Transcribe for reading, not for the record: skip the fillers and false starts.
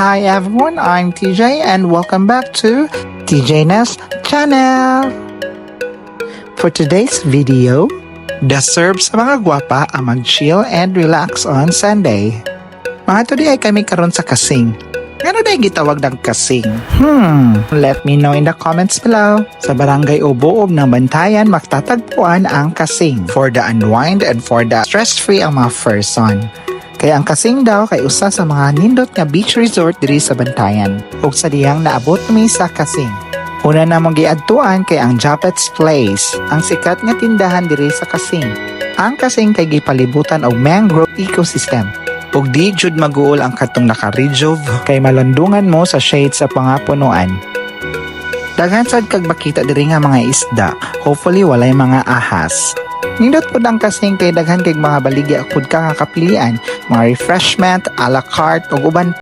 Hi everyone, I'm TJ and welcome back to TJ Nest channel. For today's video, deserve sa mga gwapa ang mag-chill and relax on Sunday. Mga today ay kami karon sa kasing. Ano na gitawag ng kasing? Let me know in the comments below. Sa barangay Uboob ng Bantayan, magtatagpuan ang kasing for the unwind and for the stress-free ang mga person. Kaya ang kasing daw kay usa sa mga nindot nga beach resort diri sa Bantayan. Ug sa diyang naabot mi sa kasing. Una na mong giadtuan kay ang Japet's Place, ang sikat nga tindahan diri sa kasing. Ang kasing kay gipalibutan og mangrove ecosystem. Ug di jud maguol ang katong naka-rejuve kay malandungan mo sa shade sa pangapunuan. Daghan sad kag makita diri nga mga isda, hopefully walay mga ahas. Nindot po ang kasing kay daghan kay mga baligya pud ka nga kapilian, mga refreshment, a la carte ug uban